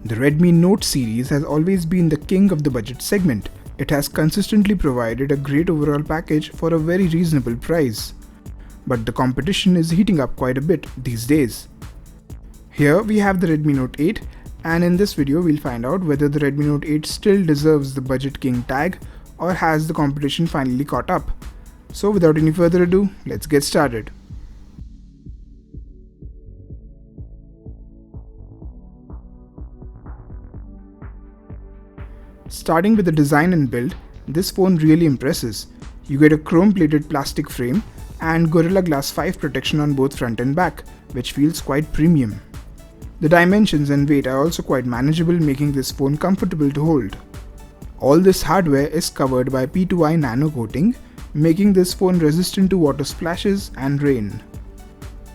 The Redmi Note series has always been the king of the budget segment. It has consistently provided a great overall package for a very reasonable price. But the competition is heating up quite a bit these days. Here we have the Redmi Note 8, and in this video we'll find out whether the Redmi Note 8 still deserves the budget king tag or has the competition finally caught up. So without any further ado, let's get started. Starting with the design and build, this phone really impresses. You get a chrome-plated plastic frame and Gorilla Glass 5 protection on both front and back, which feels quite premium. The dimensions and weight are also quite manageable, making this phone comfortable to hold. All this hardware is covered by P2i nano coating, making this phone resistant to water splashes and rain.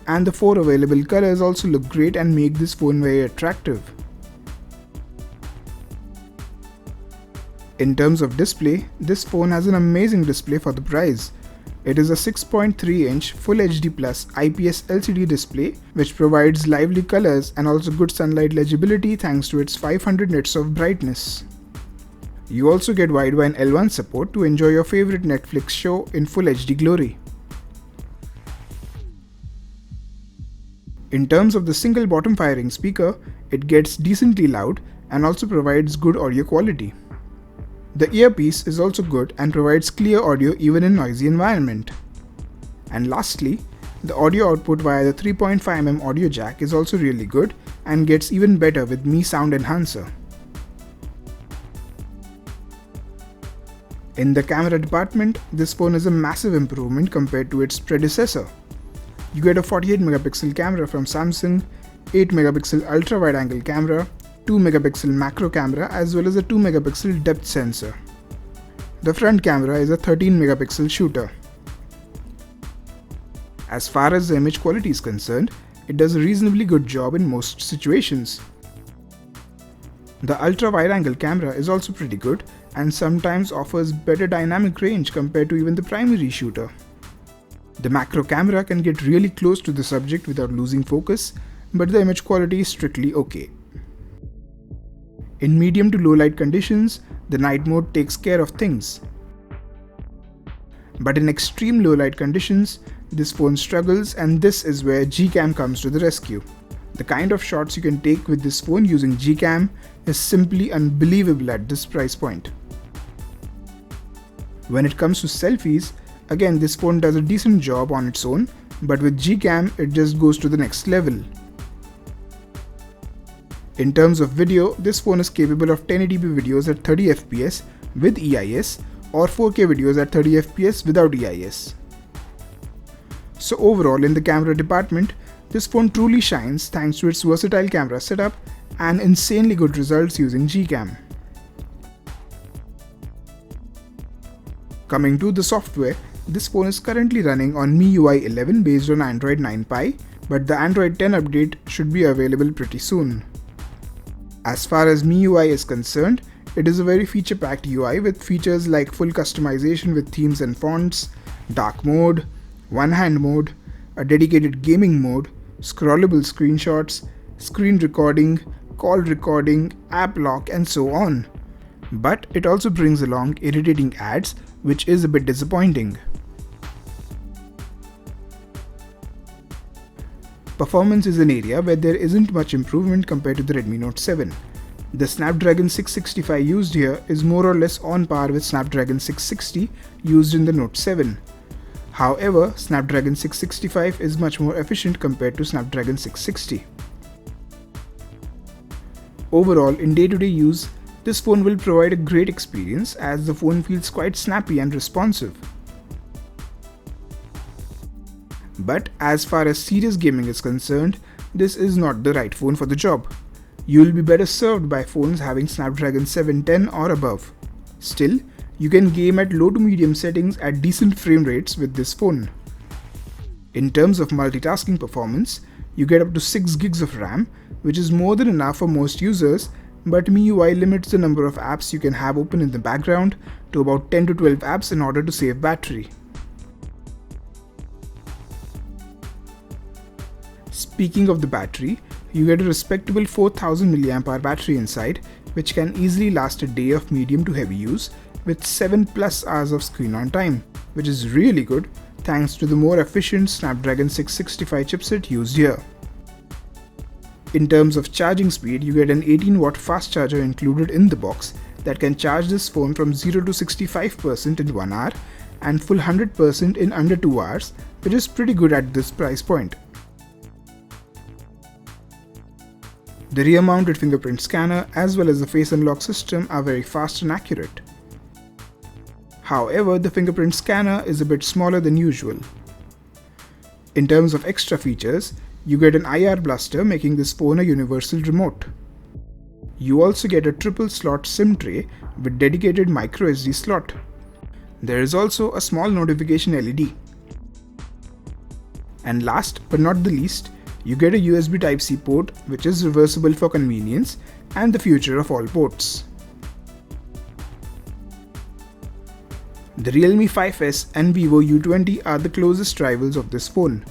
And the 4 available colors also look great and make this phone very attractive. In terms of display, this phone has an amazing display for the price. It is a 6.3-inch Full HD Plus IPS LCD display which provides lively colors and also good sunlight legibility thanks to its 500 nits of brightness. You also get wideband L1 support to enjoy your favorite Netflix show in Full HD glory. In terms of the single bottom firing speaker, it gets decently loud and also provides good audio quality. The earpiece is also good and provides clear audio even in noisy environment. And lastly, the audio output via the 3.5mm audio jack is also really good and gets even better with Mi Sound Enhancer. In the camera department, this phone is a massive improvement compared to its predecessor. You get a 48MP camera from Samsung, 8MP ultra wide angle camera, 2MP macro camera as well as a 2MP depth sensor. The front camera is a 13MP shooter. As far as the image quality is concerned, it does a reasonably good job in most situations. The ultra wide angle camera is also pretty good and sometimes offers better dynamic range compared to even the primary shooter. The macro camera can get really close to the subject without losing focus, but the image quality is strictly okay. In medium to low light conditions, the night mode takes care of things. But in extreme low light conditions, this phone struggles, and this is where Gcam comes to the rescue. The kind of shots you can take with this phone using Gcam is simply unbelievable at this price point. When it comes to selfies, again this phone does a decent job on its own, but with Gcam it just goes to the next level. In terms of video, this phone is capable of 1080p videos at 30fps with EIS or 4K videos at 30fps without EIS. So overall in the camera department, this phone truly shines thanks to its versatile camera setup and insanely good results using Gcam. Coming to the software, this phone is currently running on MIUI 11 based on Android 9 Pie, but the Android 10 update should be available pretty soon. As far as MIUI is concerned, it is a very feature-packed UI with features like full customization with themes and fonts, dark mode, one-hand mode, a dedicated gaming mode, scrollable screenshots, screen recording, call recording, app lock, and so on. But it also brings along irritating ads, which is a bit disappointing. Performance is an area where there isn't much improvement compared to the Redmi Note 7. The Snapdragon 665 used here is more or less on par with Snapdragon 660 used in the Note 7. However, Snapdragon 665 is much more efficient compared to Snapdragon 660. Overall, in day-to-day use, this phone will provide a great experience as the phone feels quite snappy and responsive. But as far as serious gaming is concerned, this is not the right phone for the job. You will be better served by phones having Snapdragon 710 or above. Still, you can game at low to medium settings at decent frame rates with this phone. In terms of multitasking performance, you get up to 6 gigs of RAM, which is more than enough for most users, but MIUI limits the number of apps you can have open in the background to about 10 to 12 apps in order to save battery. Speaking of the battery, you get a respectable 4000 mAh battery inside, which can easily last a day of medium to heavy use with 7+ hours of screen on time, which is really good thanks to the more efficient Snapdragon 665 chipset used here. In terms of charging speed, you get an 18-watt fast charger included in the box that can charge this phone from 0 to 65% in 1 hour and full 100% in under 2 hours, which is pretty good at this price point. The rear-mounted fingerprint scanner as well as the face unlock system are very fast and accurate. However, the fingerprint scanner is a bit smaller than usual. In terms of extra features, you get an IR blaster making this phone a universal remote. You also get a triple slot SIM tray with dedicated microSD slot. There is also a small notification LED. And last but not the least, you get a USB Type-C port which is reversible for convenience and the future of all ports. The Realme 5S and Vivo U20 are the closest rivals of this phone.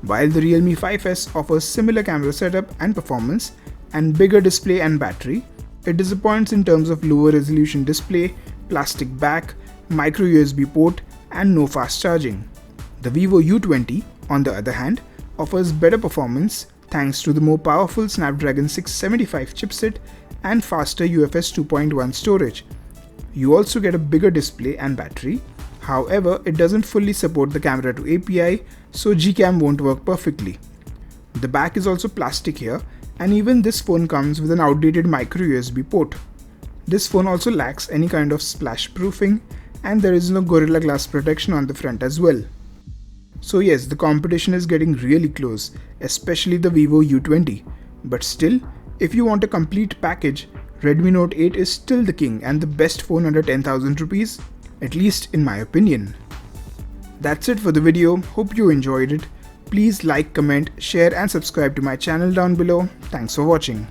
While the Realme 5S offers similar camera setup and performance and bigger display and battery, it disappoints in terms of lower resolution display, plastic back, micro USB port and no fast charging. The Vivo U20, on the other hand, offers better performance thanks to the more powerful Snapdragon 675 chipset and faster UFS 2.1 storage. You also get a bigger display and battery. However, it doesn't fully support the camera to API, so Gcam won't work perfectly. The back is also plastic here, and even this phone comes with an outdated micro USB port. This phone also lacks any kind of splash proofing, and there is no Gorilla Glass protection on the front as well. So yes, the competition is getting really close, especially the Vivo U20. But still, if you want a complete package, Redmi Note 8 is still the king and the best phone under 10,000 rupees, at least in my opinion. That's it for the video, hope you enjoyed it. Please like, comment, share and subscribe to my channel down below. Thanks for watching.